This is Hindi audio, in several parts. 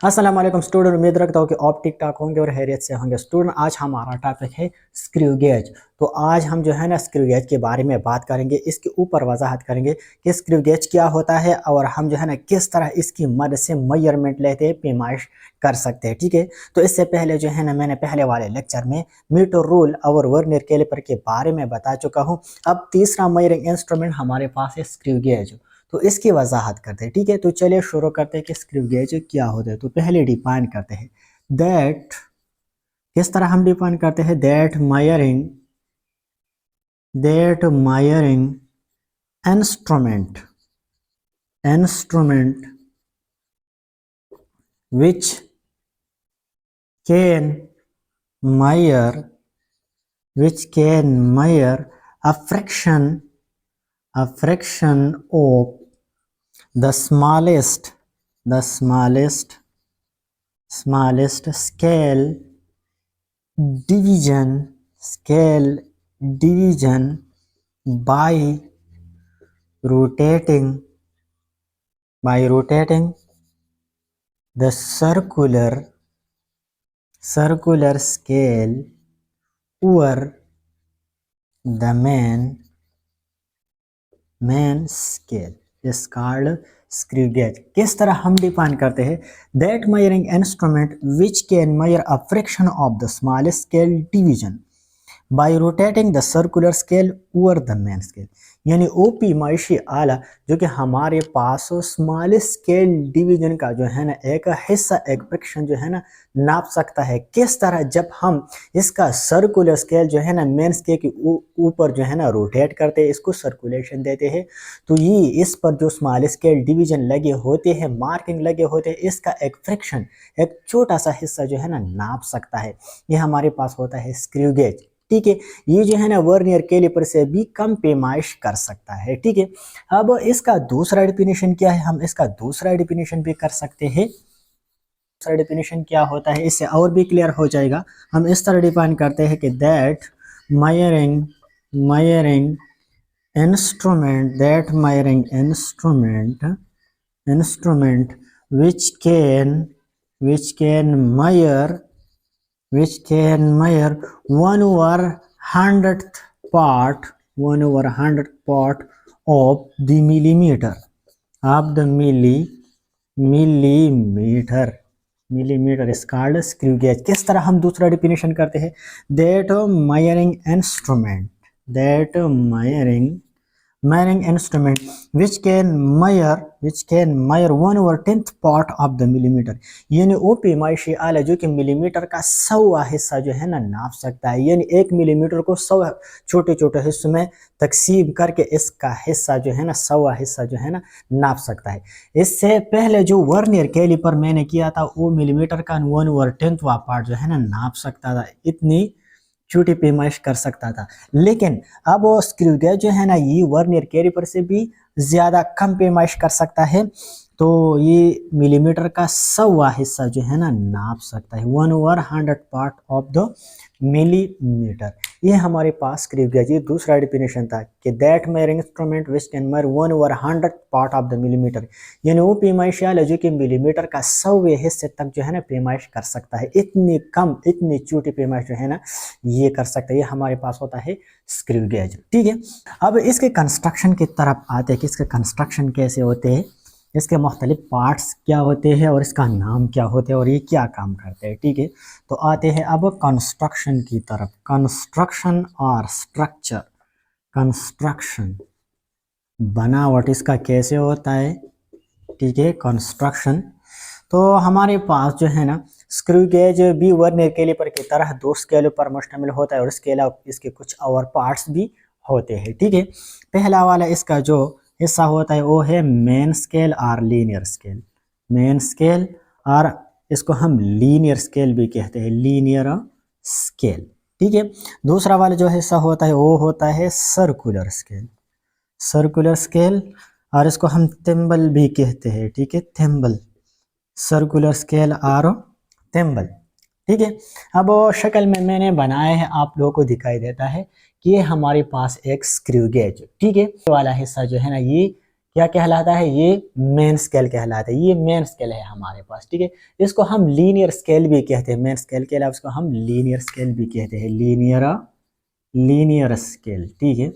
अस्सलाम वालेकुम स्टूडेंट, उम्मीद रखता हूँ कि आप ठीक ठाक होंगे और हैरियत से होंगे। स्टूडेंट, आज हमारा टॉपिक है स्क्रू गेज। तो आज हम जो है ना स्क्रू गेज के बारे में बात करेंगे, इसके ऊपर वजाहत करेंगे कि स्क्रू गेज क्या होता है और हम जो है ना किस तरह इसकी मदद से मेजरमेंट लेते हैं, पैमाइश कर सकते हैं। ठीक है, तो इससे पहले जो है ना मैंने पहले वाले लेक्चर में मीटर रूल और वर्नियर कैलिपर के बारे में बता चुका हूँ। अब तीसरा मेजरिंग इंस्ट्रूमेंट हमारे पास है स्क्रू गेज। तो इसकी वजाहत करते हैं। ठीक है, तो चलिए शुरू करते हैं कि स्क्रू गेज क्या होते हैं। तो पहले डिफाइन करते हैं दैट, किस तरह हम डिफाइन करते हैं that मायरिंग instrument which can measure a fraction of the smallest scale division by rotating the circular scale over the main scale is called screw gauge। किस तरह हम डिफाइन करते हैं that measuring instrument which can measure a fraction of the smallest scale division by rotating the circular scale over the main scale। यानी ओपी माइशी आला जो कि हमारे पास स्मॉलेस्ट स्केल डिवीजन का जो है ना एक हिस्सा, एक फ्रैक्शन जो है ना नाप सकता है। किस तरह, जब हम इसका सर्कुलर स्केल जो है ना मेन स्केल के ऊपर जो है ना रोटेट करते हैं, इसको सर्कुलेशन देते हैं, तो ये इस पर जो स्मॉलेस्ट स्केल डिवीजन लगे होते हैं, मार्किंग लगे होते हैं, इसका एक फ्रैक्शन, एक छोटा सा हिस्सा जो है ना नाप सकता है। ये हमारे पास होता है स्क्रू गेज। ठीक है, ये जो है ना वर्नियर कैलिपर से भी कम पैमाइश कर सकता है। ठीक है, अब इसका दूसरा डेफिनेशन क्या है, हम इसका दूसरा डेफिनेशन भी कर सकते हैं। दूसरा डेफिनेशन क्या होता है, इससे और भी क्लियर हो जाएगा। हम इस तरह डिफाइन करते हैं कि that मायरिंग instrument which can measure 1/100th part of the millimeter is called screw gauge। किस तरह हम दूसरा डेफिनेशन करते हैं that measuring instrument which can measure 1/10th part of the millimeter। यानी वो पैमाइशी आला जो कि मिलीमीटर का 100वां हिस्सा जो है ना नाप सकता है। यानी 1 मिलीमीटर को 100 छोटे छोटे हिस्सों में तकसीम करके इसका हिस्सा जो है ना 100वां हिस्सा जो है ना नाप सकता है। इससे पहले जो वर्नियर कैलिपर मैंने किया था वो मिलीमीटर का 1/10वां पार्ट जो है ना नाप सकता था, इतनी छोटी पैमाइश कर सकता था। लेकिन अब वो स्क्रू गेज जो है ना ये वर्नियर कैलिपर से भी ज्यादा कम पैमाइश कर सकता है। तो ये मिलीमीटर का 100वां हिस्सा जो है ना नाप सकता है, 1/100 पार्ट ऑफ द मिलीमीटर। ये हमारे पास स्क्रू गेज, ये दूसरा डेफिनेशन था कि that measuring instrument which can measure 1/100 part of the millimetre. यानी वो पैमाइश वाला जो कि मिलीमीटर का 100वें हिस्से तक जो है ना पैमाइश कर सकता है। इतनी कम, इतनी छोटी पैमाइश जो है ना ये कर सकता है। ये हमारे पास होता है स्क्रू गेज। ठीक है, अब इसके कंस्ट्रक्शन की तरफ आते हैं कि इसके कंस्ट्रक्शन कैसे होते हैं, इसके मुख्तलिफ पार्ट्स क्या होते हैं और इसका नाम क्या होते हैं और ये क्या काम करते हैं। ठीक है, तो आते हैं अब कंस्ट्रक्शन की तरफ। कंस्ट्रक्शन और स्ट्रक्चर, कंस्ट्रक्शन बनावट इसका कैसे होता है। ठीक है, कंस्ट्रक्शन तो हमारे पास जो है ना स्क्रू गेज भी वर्नियर कैलिपर की तरह 2 स्केलों पर मुश्तमिल होता है और इसके अलावा इसके कुछ और पार्ट्स भी होते हैं। ठीक है, पहला वाला इसका जो हिस्सा होता है वो है मेन स्केल और लीनियर स्केल। मेन स्केल, और इसको हम लीनियर स्केल भी कहते हैं, लीनियर स्केल। ठीक है, दूसरा वाला जो हिस्सा होता है वो होता है सर्कुलर स्केल, और इसको हम थिम्बल भी कहते हैं। ठीक है, थिम्बल, सर्कुलर स्केल और थिम्बल। ठीक है, अब वो शक्ल में मैंने बनाया है, आप लोगों को दिखाई देता है कि ये हमारे पास एक स्क्रू गेज। ठीक है, वाला हिस्सा जो है ना ये क्या कहलाता है, ये मेन स्केल कहलाता है। ये मेन स्केल है हमारे पास, ठीक है। इसको हम लीनियर स्केल भी कहते हैं, मेन स्केल के अलावा इसको हम लीनियर स्केल भी कहते हैं, लीनियर स्केल, ठीक है।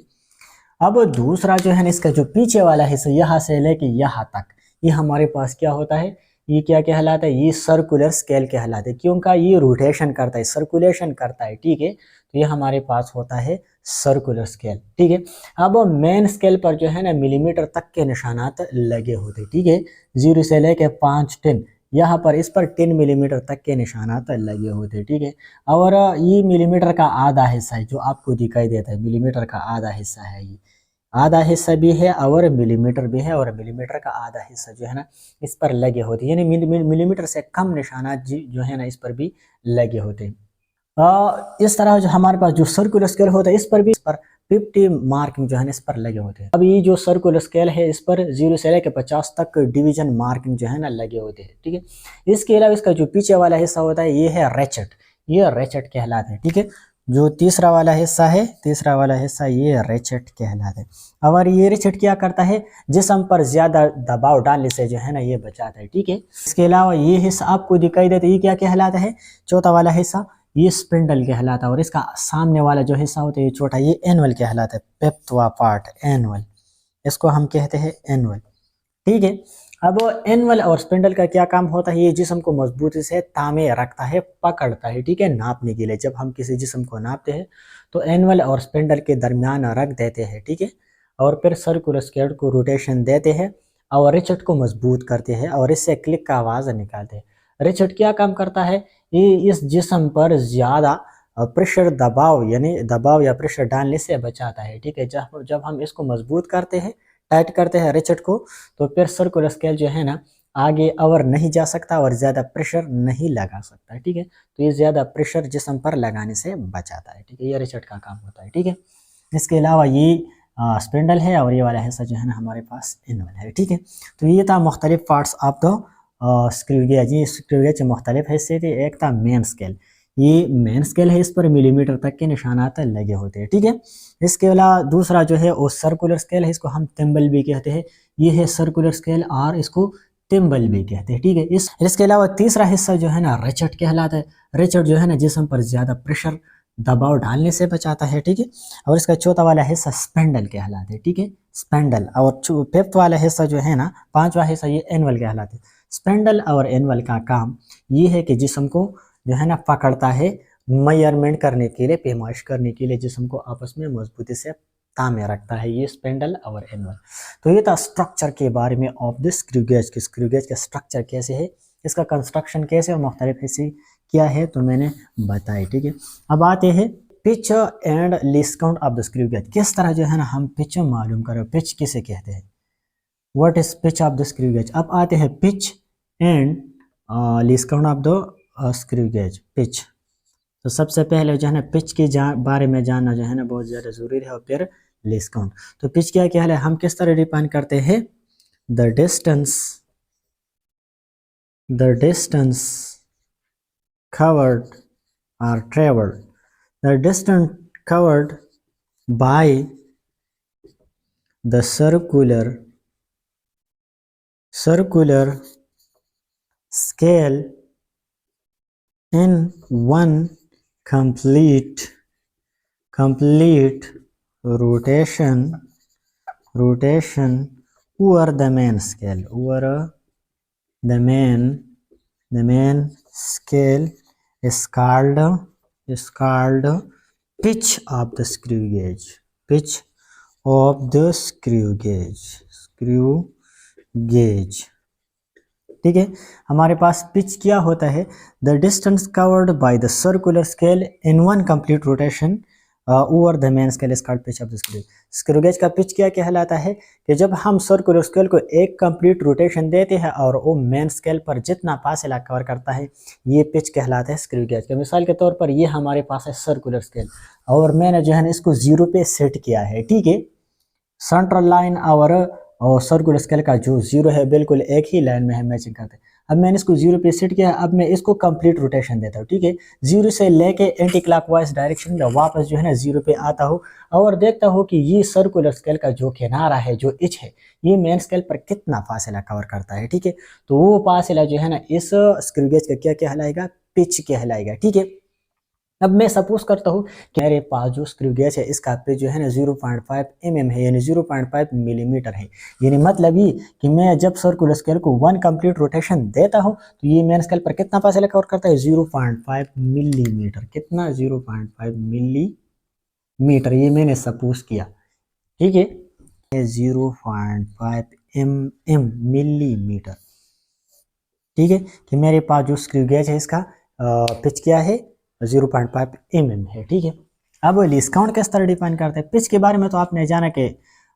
अब दूसरा जो है ना, इसका जो पीछे वाला हिस्सा यहाँ से लेके यहाँ तक, ये हमारे पास क्या होता है, ये क्या कहलाता है, ये सर्कुलर स्केल कहलाता है, क्योंकि ये रोटेशन करता है, सर्कुलेशन करता है, ठीक है। तो ये हमारे पास होता है सर्कुलर स्केल, ठीक है। अब मेन स्केल पर जो है ना मिलीमीटर तक के निशानात लगे होते हैं, ठीक है। 0 से लेके 5 10, यहाँ पर इस पर 10 मिलीमीटर तक के निशानात लगे होते हैं, ठीक है। और ये मिलीमीटर का आधा हिस्सा है जो आपको दिखाई देता है, मिलीमीटर का आधा हिस्सा है, ये आधा हिस्सा भी है और मिलीमीटर भी है, और मिलीमीटर का आधा हिस्सा जो है ना इस पर लगे होते हैं, यानी मिलीमीटर से कम निशानात जो है ना इस पर भी लगे होते हैं। इस तरह जो हमारे पास जो सर्कुलर स्केल होता है, इस पर भी 50 मार्किंग जो है ना इस पर लगे होते हैं। अब ये जो सर्कुलर स्केल है, इस पर 0 से लेकर 50 तक डिवीजन मार्किंग जो है ना लगे होते हैं, ठीक है। इसके अलावा इसका जो पीछे वाला हिस्सा होता है, ये है रेचेट, ये रेचेट कहलाता है, ठीक है। जो तीसरा वाला हिस्सा है, तीसरा वाला हिस्सा ये रेचेट कहलाता है। और ये रेचेट क्या करता है, जिस्म पर ज्यादा दबाव डालने से जो है ना ये बचाता है, ठीक है। इसके अलावा ये हिस्सा आपको दिखाई देता है, ये क्या कहलाता है, चौथा वाला हिस्सा, ये स्पिंडल कहलाता है। और इसका सामने वाला जो हिस्सा होता है ये छोटा, ये एनुअल कहलाता है, पेप्टवा पार्ट, एनुअल, इसको हम कहते हैं एनुअल, ठीक है। अब एनुअल और स्पिंडल का क्या काम होता है, ये जिस्म को मजबूती से थामे रखता है, पकड़ता है, ठीक है, नापने के लिए। जब हम किसी जिस्म को नापते हैं तो एनुअल और स्पिंडल के दरमियान रख देते हैं, ठीक है, और फिर सर्कुलर स्केल को रोटेशन देते हैं और रिचट को मजबूत करते हैं और इससे क्लिक का आवाज निकालते हैं। रिचट क्या काम करता है, ये इस जिस्म पर ज्यादा प्रेशर, दबाव यानी दबाव या प्रेशर डालने से बचाता है, ठीक है। जब हम इसको मजबूत करते हैं, टाइट करते हैं रिचट को, तो फिर सर्कुलर स्केल जो है ना आगे और नहीं जा सकता और ज़्यादा प्रेशर नहीं लगा सकता, ठीक है। तो ये ज़्यादा प्रेशर जिस्म पर लगाने से बचाता है, ठीक है, ये रिचट का काम होता है, ठीक है। इसके अलावा ये स्पिंडल है और ये वाला हिस्सा जो है ना हमारे पास एनुअल है, ठीक है। तो ये था मुख्तलिफ parts of the screw gauge. ये स्क्रू गेज मुख्तलिफ हिस्से थे। एक था मेन स्केल, ये मेन स्केल है, इस पर मिलीमीटर तक के निशानात लगे होते हैं, ठीक है। इसके अलावा दूसरा जो है वो सर्कुलर स्केल है, इसको हम टिम्बल भी कहते हैं। ये है सर्कुलर स्केल और इसको टिम्बल भी कहते हैं, ठीक है। इसके अलावा तीसरा हिस्सा जो है ना रेचट कहलाता है। रेचट जो है ना जिस्म पर ज्यादा प्रेशर, दबाव डालने से बचाता है, ठीक है। और इसका चौथा वाला हिस्सा स्पेंडल कहलाता है, ठीक है, स्पेंडल। और फिफ्थ वाला हिस्सा जो है ना, पांचवा हिस्सा, ये एनुअल कहलाता है। स्पेंडल और एनुअल का काम ये है कि जिस्म को जो है ना पकड़ता है, मेजरमेंट करने के लिए, पैमाइश करने के लिए जिस्म को आपस में मजबूती से तामे रखता है, ये स्पेंडल और एनुअल। तो ये था स्ट्रक्चर के बारे में ऑफ द स्क्रू गेज के, स्क्रू गेज का स्ट्रक्चर कैसे है, इसका कंस्ट्रक्शन कैसे और मुख्तलिफ हिस्से क्या है, तो मैंने बताई, ठीक है। अब आते हैं pitch and least count of the screw gauge. किस तरह जो है ना हम पिच मालूम करें, पिच किसे कहते हैं, what is pitch of the screw gauge. अब आते हैं pitch and least count of the screw gauge, pitch. तो सबसे पहले जो है ना पिच के बारे में जानना जो है ना बहुत ज़्यादा ज़रूरी है, और फिर लीस्ट काउंट। तो पिच क्या क्या है, हम किस तरह डिफाइन करते हैं, the distance covered or traveled, the distance covered by the circular scale in one complete rotation over the main scale, over the main scale is called pitch of the screw gauge, pitch of the screw gauge, ठीक है। हमारे पास पिच क्या होता है, the distance covered by the circular scale in one complete rotation over the main scale is called pitch of the screw. Screw gauge का पिच क्या कहलाता है कि जब हम सर्कुलर स्केल को एक कंप्लीट रोटेशन देते हैं और वो मेन स्केल पर जितना फासला कवर करता है, ये पिच कहलाता है स्क्रू गेज का। मिसाल के तौर पर ये हमारे पास है सर्कुलर स्केल और मैंने जो है ना इसको 0 पे सेट किया है, ठीक है। सेंट्रल लाइन और सर्कुलर स्केल का जो 0 है बिल्कुल एक ही लाइन में है, मैचिंग करते हैं। अब मैंने इसको 0 पे सेट किया। अब मैं इसको कंप्लीट रोटेशन देता हूँ, ठीक है। 0 से लेके एंटी क्लॉकवाइज डायरेक्शन में वापस जो है ना 0 पे आता हूँ और देखता हूँ कि ये सर्कुलर स्केल का जो किनारा है, जो एच है, ये मेन स्केल पर कितना फासला कवर करता है, ठीक है। तो वो फासला जो है ना इस स्क्रू गेज का क्या कहलाएगा, पिच कहलाएगा, ठीक है। अब मैं सपोज करता हूँ कि मेरे पास जो स्क्रू गेज है इसका पिच जो है ना 0.5 mm है, यानी 0.5 मिलीमीटर है। यानी मतलब ये कि मैं जब सर्कुलर स्केल को 1 कंप्लीट रोटेशन देता हूँ तो ये मेन स्केल पर कितना फासला कवर करता है, 0.5 मिलीमीटर। कितना, 0.5 मिलीमीटर, ये मैंने सपोज किया, ठीक है। 0.5 मिलीमीटर, ठीक है, कि मेरे पास जो स्क्रू गेज है इसका पिच क्या है, 0.5 mm है, ठीक है। अब लीस्ट काउंट किस तरह डिफाइन करते हैं, पिच के बारे में तो आपने जाना कि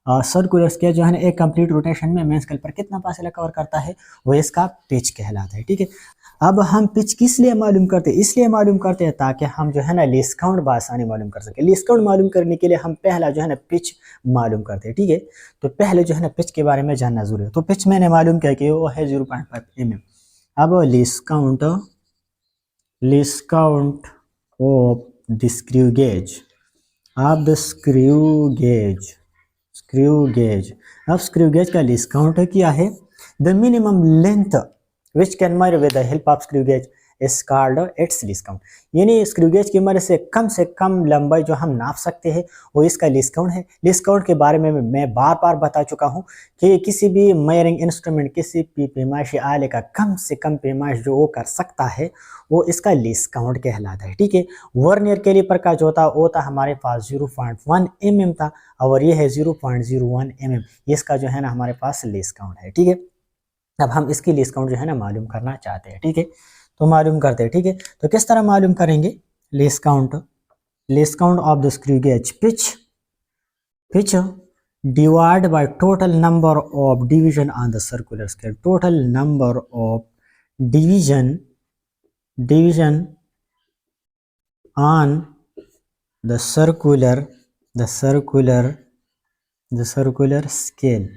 सर्कुलर स्केल जो है ना एक कंप्लीट रोटेशन में मेन स्केल पर कितना फासला कवर करता है, वो इसका पिच कहलाता है, ठीक है। अब हम पिच किस लिए मालूम करते हैं, इसलिए मालूम करते हैं ताकि हम जो है ना लीस्ट काउंट बआसानी मालूम कर सके। लीस्ट काउंट मालूम करने के लिए हम पहला जो है ना पिच मालूम करते हैं, ठीक है। तो पहले जो है ना पिच के बारे में जानना जरूरी है। तो पिच मैंने मालूम किया कि वो है 0.5 mm। अब least count of the screw gauge, अब द screw gauge, अब screw gauge का least count क्या है, the minimum length which can measure with the help of screw gauge is called its least count। यानी स्क्रू गेज की मदद से कम लंबाई जो हम नाप सकते हैं वो इसका लीस्ट काउंट है। लीस्ट काउंट के बारे में मैं बार बार बता चुका हूँ कि किसी भी मेजरिंग इंस्ट्रूमेंट, किसी भी पैमाइशी आले का कम से कम पैमाइश जो वो कर सकता है वो इसका लीस्ट काउंट कहलाता है, ठीक है। वर्नियर कैलिपर का जो था वो था हमारे पास 0.1 mm था और ये है 0.01 mm। इसका जो है ना हमारे पास लीस्ट काउंट है, ठीक है। अब हम इसकी लीस्ट काउंट जो है ना मालूम करना चाहते हैं, ठीक है। तो मालूम करते हैं, ठीक है। तो किस तरह मालूम करेंगे, least count of the screw gauge pitch divide by total number of division on the circular scale. Total number of division on the circular scale.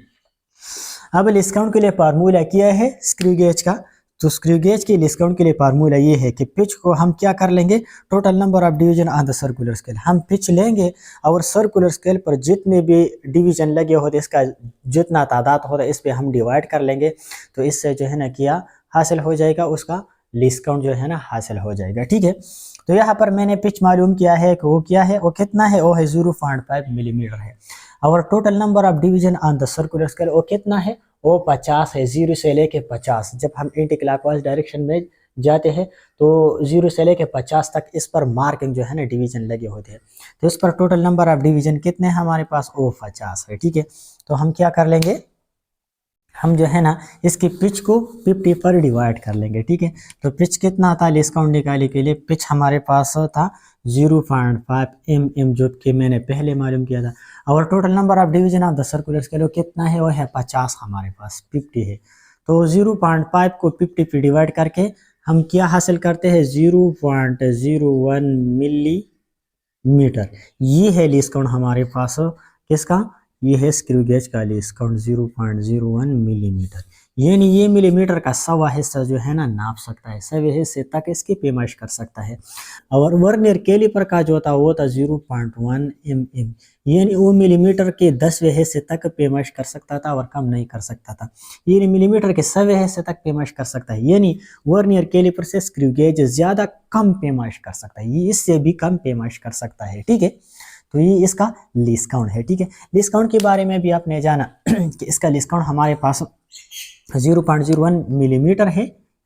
अब लीस्ट काउंट के लिए फार्मूला क्या है स्क्रू गेज का, तो स्क्रू गेज के लीस्ट काउंट के लिए फार्मूला ये है कि पिच को हम क्या कर लेंगे, total number of division on the circular scale. हम पिच लेंगे और सर्कुलर स्केल पर जितने भी डिवीजन लगे होते इसका जितना तादाद होता है इस पे हम डिवाइड कर लेंगे। तो इससे जो है ना क्या हासिल हो जाएगा, उसका लीस्ट काउंट जो है ना हासिल हो जाएगा, ठीक है। तो यहाँ पर मैंने पिच मालूम किया है कि वो क्या है, वो कितना है, वो है 0.5 मिलीमीटर है। और total number of division on the circular scale वो कितना है, वो 50 है, 0 से लेके 50। जब हम एंटी क्लॉकवाइज डायरेक्शन में जाते हैं तो 0 से लेके 50 तक इस पर मार्किंग जो है ना डिवीजन लगे होते हैं। तो इस पर टोटल नंबर ऑफ डिवीजन कितने हैं हमारे पास, वो 50 है, ठीक है। तो हम क्या कर लेंगे, हम जो है ना इसकी पिच को 50 पर डिवाइड कर लेंगे, ठीक है। तो पिच कितना था लीस्ट काउंट निकालने के लिए, पिच हमारे पास था 0.5 mm जो कि मैंने पहले मालूम किया था। और total number of division of the circular scale कितना है, वो है 50, हमारे पास 50 है। तो 0.5 को 50 पे डिवाइड करके हम क्या हासिल करते हैं, 0.01 मिलीमीटर। ये है लीस्ट काउंट हमारे पास किसका, ये है स्क्रू गेज का लीस्ट काउंट 0.01 मिलीमीटर। यानी ये मिलीमीटर का 100वां हिस्सा जो है ना नाप सकता है, 100वें हिस्से तक इसकी पैमाइश कर सकता है। और वर्नियर कैलिपर का जो था वो था 0.1 mm, यानी वो मिलीमीटर के 10वें हिस्से तक पैमाइश कर सकता था और कम नहीं कर सकता था। यानी मिलीमीटर के 100वें हिस्से तक पैमाइश कर सकता है, यानी वर्नियर कैलिपर से स्क्रू गेज ज्यादा कम पैमाइश कर सकता है, ये इससे भी कम पैमाइश कर सकता है, ठीक है। तो ये इसका लीस्ट काउंट है, ठीक है। लीस्ट काउंट के बारे में भी आपने जाना कि इसका लीस्ट काउंट हमारे पास 0.01 मिलीमीटर है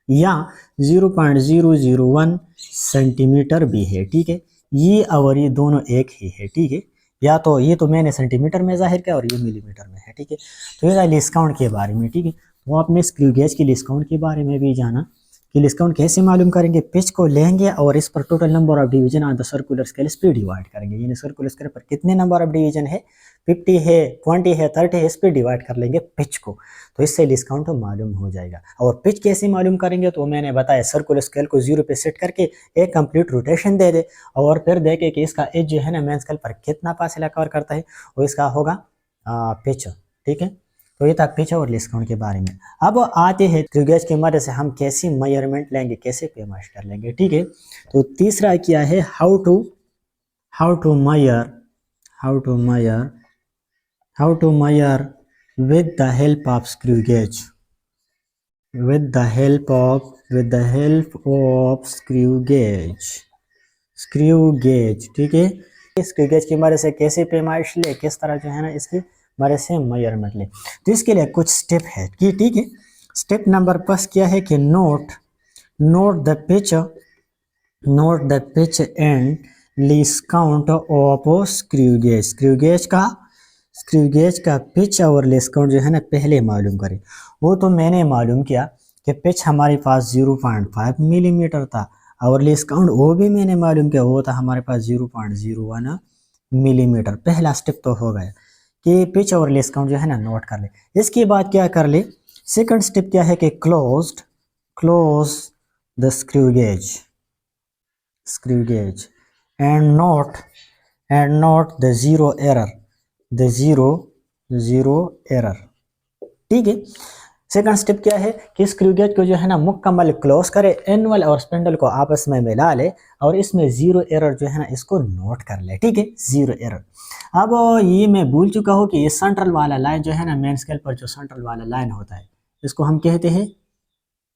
या 0.001 सेंटीमीटर भी है, ठीक है। ये और ये दोनों एक ही है, ठीक है। या तो ये तो मैंने सेंटीमीटर में जाहिर किया और ये मिलीमीटर में है, ठीक है। तो ये लीस्ट काउंट के बारे में, ठीक है। तो आपने स्क्रू गेज की लीस्ट काउंट के बारे में भी जाना कि लीस्ट काउंट कैसे मालूम करेंगे, पिच को लेंगे और इस पर total number of division on the circular scale इस पे डिवाइड करेंगे। यानी सर्कुलर स्केल पर कितने नंबर ऑफ डिवीजन है, 50 है, 20 है, 30 है, इस पे डिवाइड कर लेंगे पिच को। तो इससे लीस्ट काउंट मालूम हो जाएगा। और पिच कैसे मालूम करेंगे, तो मैंने बताया सर्कुलर स्केल को 0 पे सेट करके एक कंप्लीट रोटेशन दे दे और फिर देखे कि इसका एज जो है ना मेन स्केल पर कितना फासला कवर करता है, वो इसका होगा पिच, ठीक है। तो ये था पिच और लीस्ट काउंट के बारे में। अब आते हैं स्क्रू गेज की मदद से हम कैसे मेजरमेंट लेंगे, कैसे पेमाइश कर लेंगे, ठीक है। तो तीसरा क्या है, how to measure how to measure how to measure with the help of screw gauge, with the help of screw gauge, ठीक है। स्क्रू गेज की मदद से कैसे पैमाइश ले, किस तरह जो है ना इसकी मदद से मेजरमेंट ले, तो इसके लिए कुछ स्टेप है कि ठीक है। स्टेप नंबर फर्स्ट क्या है कि note the pitch and least count of screw gauge का पिच और लीस्ट काउंट जो है ना पहले मालूम करें। वो तो मैंने मालूम किया कि पिच हमारे पास 0.5 मिलीमीटर था और लीस्ट काउंट वो भी मैंने मालूम किया, वो था हमारे पास 0.01 मिलीमीटर। पहला स्टेप तो हो गया कि पिच और लीस्ट काउंट जो है ना नोट कर ले। इसके बाद क्या कर ले, सेकंड स्टेप क्या है कि close the screw gauge and note the zero error, ठीक है। सेकंड स्टेप क्या है कि स्क्रू गेज को जो है ना मुकम्मल क्लोज करे, एनुअल और स्पिंडल को आपस में मिला ले और इसमें जीरो एरर जो है ना इसको नोट कर ले, ठीक है, जीरो एरर। अब ये मैं भूल चुका हूँ कि ये सेंट्रल वाला लाइन जो है ना मेन स्केल पर जो सेंट्रल वाला लाइन होता है इसको हम कहते हैं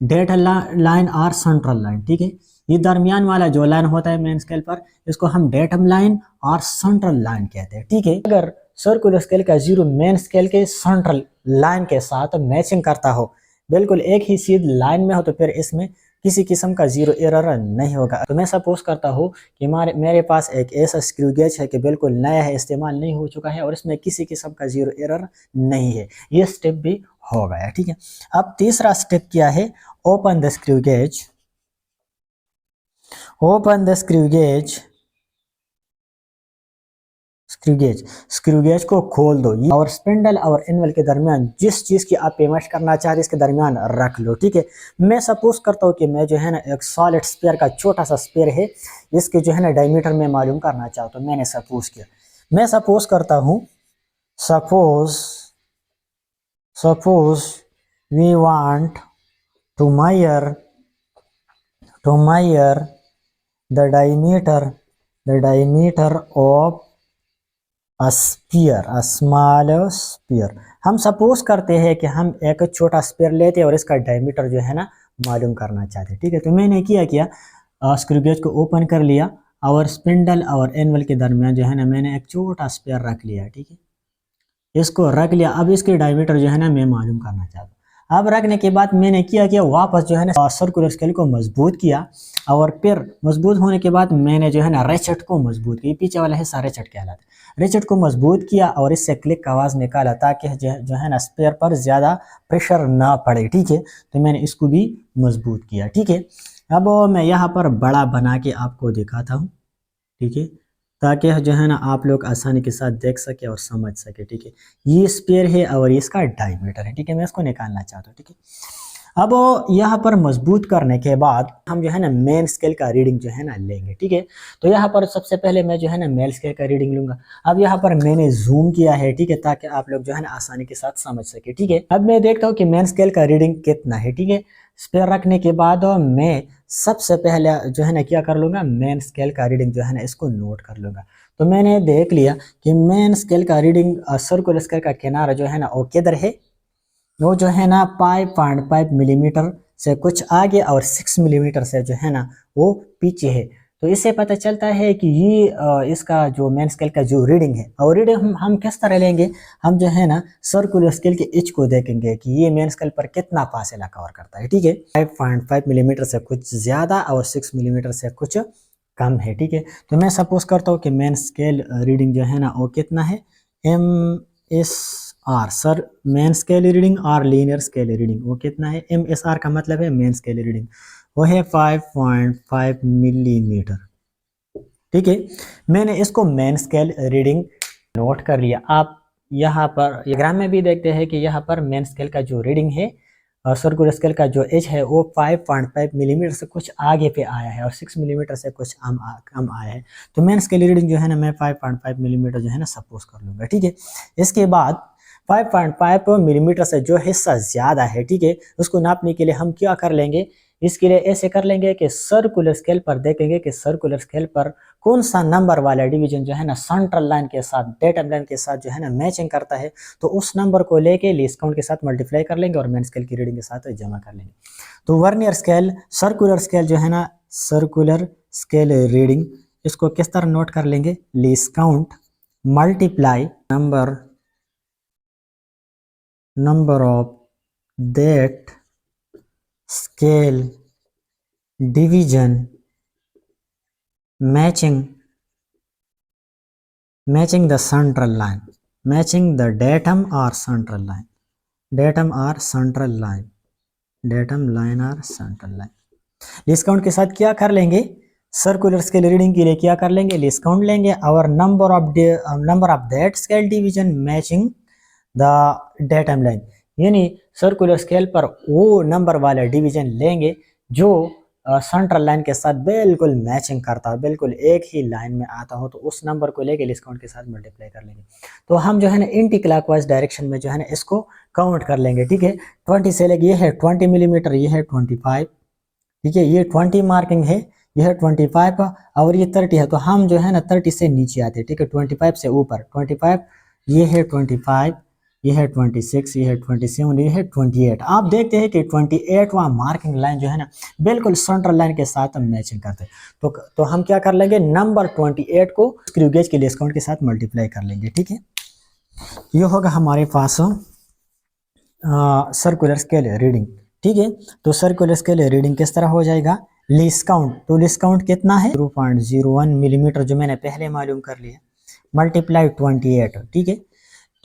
डेटा लाइन और सेंट्रल लाइन, ठीक है। ये दरमियान वाला जो लाइन होता है मेन स्केल पर इसको हम डेटम लाइन और सेंट्रल लाइन कहते हैं, ठीक है। अगर सर्कुलर स्केल का जीरो मेन स्केल के सेंट्रल लाइन के साथ मैचिंग करता हो, बिल्कुल एक ही सीधी लाइन में हो, तो फिर इसमें किसी किस्म का जीरो एरर नहीं होगा। तो मैं सपोज करता हूँ कि मेरे पास एक ऐसा स्क्रू गेज है कि बिल्कुल नया है, इस्तेमाल नहीं हो चुका है और इसमें किसी किस्म का जीरो एरर नहीं है, ये स्टेप भी हो गया, ठीक है। अब तीसरा स्टेप क्या है, ओपन द स्क्रू गेज को खोल दो और स्पिंडल और इनवल के दरमियान जिस चीज की आप पेमेंट करना चाह रहे इसके दरमियान रख लो, ठीक है। मैं सपोज करता हूँ कि मैं जो है ना एक सॉलिड स्पेयर का छोटा सा स्पेयर है, इसके जो है ना डायमीटर में मालूम करना चाहता हूँ। मैंने सपोज किया, मैं सपोज करता हूँ, suppose we want to measure the diameter of a small sphere। हम सपोज करते हैं कि हम एक छोटा स्पेयर लेते हैं और इसका डायमीटर जो है ना मालूम करना चाहते हैं, ठीक है। तो मैंने क्या स्क्रू गेज को ओपन कर लिया और स्पिंडल और एनवल के दरमियान जो है ना मैंने एक छोटा स्पेयर रख लिया, ठीक है, इसको रख लिया। अब इसके डायमीटर जो है ना मैं मालूम करना चाहता हूँ। अब रखने के बाद मैंने किया वापस जो है ना सर्कुलर स्केल को मजबूत किया और फिर मजबूत होने के बाद मैंने जो है ना रेचेट को मजबूत किया, पीछे वाला हिस्सा रेचेट कहलाता है। रेचेट को मजबूत किया और इससे क्लिक का आवाज निकाला ताकि जो है ना स्पेयर पर ज्यादा प्रेशर ना पड़े, ठीक है। तो मैंने इसको भी मजबूत किया, ठीक है। अब मैं यहाँ पर बड़ा बना के आपको दिखाता हूँ, ठीक है, ताकि जो है ना आप लोग आसानी के साथ देख सके और समझ सके, ठीक है। ये स्पेयर है और इसका डायमीटर है, ठीक है। मैं इसको निकालना चाहता हूँ, ठीक है। अब यहाँ पर मजबूत करने के बाद हम जो है ना मेन स्केल का रीडिंग जो है ना लेंगे, ठीक है। तो यहाँ पर सबसे पहले मैं जो है ना मेन स्केल का रीडिंग लूंगा। अब यहाँ पर मैंने जूम किया है, ठीक है, ताकि आप लोग जो है ना आसानी के साथ समझ सके, ठीक है। अब मैं देखता हूँ कि मेन स्केल का रीडिंग कितना है, ठीक है। स्पेयर रखने के बाद मैं सबसे पहले जो है ना क्या कर लूंगा, मेन स्केल का रीडिंग जो है ना इसको नोट कर लूंगा। तो मैंने देख लिया कि मेन स्केल का रीडिंग सर्कुलर स्केल का किनारा जो है ना वो किधर है, वो जो है ना 5.5 मिलीमीटर से कुछ आगे और 6 मिलीमीटर से जो है ना वो पीछे है। तो इससे पता चलता है कि ये इसका जो मेन स्केल का जो रीडिंग है, और रीडिंग हम किस तरह लेंगे, हम जो है ना सर्कुलर स्केल के एज को देखेंगे कि ये मेन स्केल पर कितना फासला कवर करता है, ठीक है। 5.5 मिलीमीटर से कुछ ज्यादा और 6 मिलीमीटर से कुछ कम है, ठीक है। तो मैं सपोज करता हूँ कि मेन स्केल रीडिंग जो है ना वो कितना है, MSR sir main scale reading और लीनियर स्केल रीडिंग वो कितना है, MSR का मतलब है मेन स्केल रीडिंग, वो है 5.5 मिलीमीटर, ठीक है। मैंने इसको मेन स्केल रीडिंग नोट कर लिया। आप यहाँ पर डायग्राम में भी देखते हैं कि यहाँ पर मेन स्केल का जो रीडिंग है और सर्कुलर स्केल का जो एज है वो 5.5 मिलीमीटर से कुछ आगे पे आया है और 6 मिलीमीटर से कुछ कम आया है। तो मेन स्केल रीडिंग जो है ना मैं 5.5 मिलीमीटर जो है ना सपोज कर लूंगा, ठीक है। इसके बाद 5.5 मिलीमीटर से जो हिस्सा ज़्यादा है, ठीक है, उसको नापने के लिए हम क्या कर लेंगे, इसके लिए ऐसे कर लेंगे कि सर्कुलर स्केल पर देखेंगे कि सर्कुलर स्केल पर कौन सा नंबर वाला डिवीजन जो है ना सेंट्रल लाइन के साथ, डेटम लाइन के साथ जो है ना मैचिंग करता है, तो उस नंबर को लेके लीस्ट काउंट के साथ मल्टीप्लाई कर लेंगे और मेन स्केल की रीडिंग के साथ जमा कर लेंगे। तो वर्नियर स्केल, सर्कुलर स्केल जो है ना, सर्कुलर स्केल रीडिंग, इसको किस तरह नोट कर लेंगे, least count multiply number of that scale division matching the central line, matching the datum or central line, datum or central line, datum line or central line। List count के साथ क्या कर लेंगे, सर्कुलर स्केल रीडिंग के लिए क्या कर लेंगे, लिस्ट काउंट लेंगे और number of that scale division matching the datum line, यानी सर्कुलर स्केल पर वो नंबर वाला डिवीजन लेंगे जो सेंट्रल लाइन के साथ बिल्कुल मैचिंग करता हो, बिल्कुल एक ही लाइन में आता हो, तो उस नंबर को लेके लिस्ट काउंट के साथ मल्टीप्लाई कर लेंगे। तो हम जो है ना एंटी क्लॉकवाइज डायरेक्शन में जो है ना इसको काउंट कर लेंगे, ठीक है। 20 से लेके ये है 20 मिलीमीटर, ये है 25, ठीक है, ये 20 मार्किंग है, ये है 25 और ये 30 है, तो हम जो है ना 30 से नीचे आते हैं, ठीक है, 25 से ऊपर 25, ये है 25, ये है 26, ये है 27, ये है 28। आप देखते हैं कि 28वां मार्किंग लाइन जो है ना बिल्कुल सेंट्रल लाइन के साथ मैचिंग करते हैं। तो हम क्या कर लेंगे, नंबर 28 को स्क्रू गेज के लिस्ट काउंट के साथ मल्टीप्लाई कर लेंगे, ठीक है। ये होगा हमारे पास सर्कुलर स्केल रीडिंग, ठीक है। तो सर्कुलर स्केल रीडिंग किस तरह हो जाएगा, लिस्ट काउंट, तो लिस्ट काउंट कितना है 0.01 मिलीमीटर जो मैंने पहले मालूम कर लिया, मल्टीप्लाई 28, ठीक है।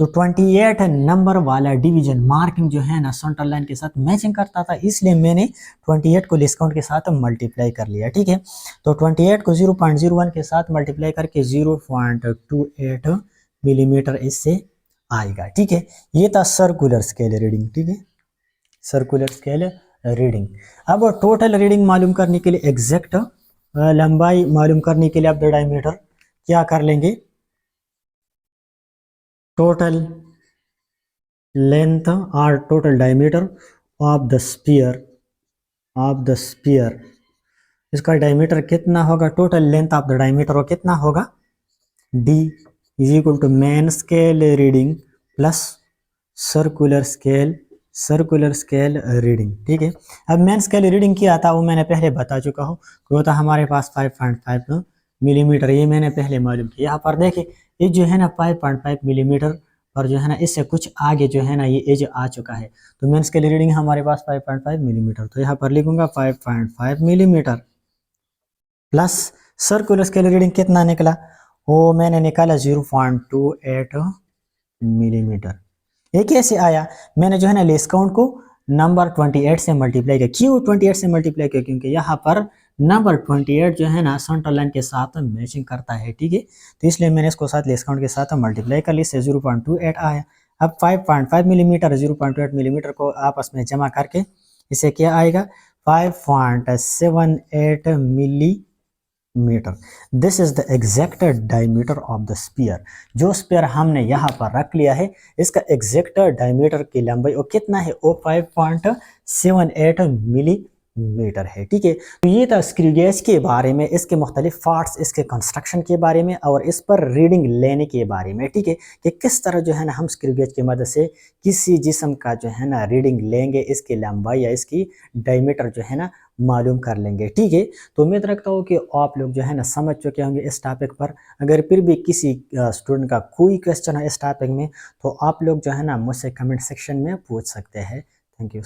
तो 28 नंबर वाला डिवीजन मार्किंग जो है ना सेंट्रल लाइन के साथ मैचिंग करता था, इसलिए मैंने 28 को लिस्ट काउंट के साथ मल्टीप्लाई कर लिया, ठीक है। तो 28 को 0.01 के साथ मल्टीप्लाई करके 0.28 मिलीमीटर इससे आएगा, ठीक है। ये था सर्कुलर स्केल रीडिंग, ठीक है, सर्कुलर स्केल रीडिंग। अब टोटल रीडिंग मालूम करने के लिए, एग्जैक्ट लंबाई मालूम करने के लिए आप डायमीटर क्या कर लेंगे, टोटल लेंथ और total diameter of the sphere, इसका डायमीटर कितना होगा, total length of the diameter वो कितना होगा, d is equal to main scale reading plus circular scale reading, ठीक है। अब मेन स्केल रीडिंग क्या था वो मैंने पहले बता चुका हूँ, वो था हमारे पास 5.5 मिलीमीटर, ये मैंने पहले मालूम किया। यहाँ पर देखिए ये जो है ना 5.5 मिलीमीटर और जो है ना इससे कुछ आगे जो है ना ये एज आ चुका है, तो मेन स्केल रीडिंग हमारे पास 5.5 मिलीमीटर, तो यहाँ पर लिखूंगा 5.5 millimetre plus circular scale reading कितना निकला, वो मैंने निकाला 0.28 मिलीमीटर। ये कैसे आया, मैंने जो है ना लिस्ट काउंट को नंबर 28 से मल्टीप्लाई किया। क्यों 28 से मल्टीप्लाई किया, क्योंकि यहाँ पर नंबर 28 जो है ना सेंट्रल लाइन के साथ मैचिंग करता है, ठीक है, तो इसलिए मैंने इसको साथ लिस्ट काउंट के साथ मल्टीप्लाई कर ली, से 0.28 आया। अब 5.5 मिलीमीटर 0.28 मिलीमीटर को आपस में जमा करके इसे क्या आएगा, 5.78 millimetre. This is the exact diameter of the sphere. जो स्फीयर हमने यहाँ पर रख लिया है इसका एग्जैक्ट डायमीटर की लंबाई वो कितना है, वो 5.78 मिलीमीटर है, ठीक है। तो ये था स्क्रू गेज के बारे में, इसके मुख्तलिफ पार्ट्स, इसके कंस्ट्रक्शन के बारे में और इस पर रीडिंग लेने के बारे में, ठीक है, कि किस तरह जो है ना हम स्क्रू गेज की मदद से किसी जिस्म का जो है ना रीडिंग लेंगे, इसकी लंबाई या इसकी डायमीटर जो है ना मालूम कर लेंगे, ठीक है। तो उम्मीद रखता हूँ कि आप लोग जो है ना समझ चुके होंगे इस टॉपिक पर। अगर फिर भी किसी स्टूडेंट का कोई क्वेश्चन है इस टॉपिक में तो आप लोग जो है ना मुझसे कमेंट सेक्शन में पूछ सकते हैं। Thank you.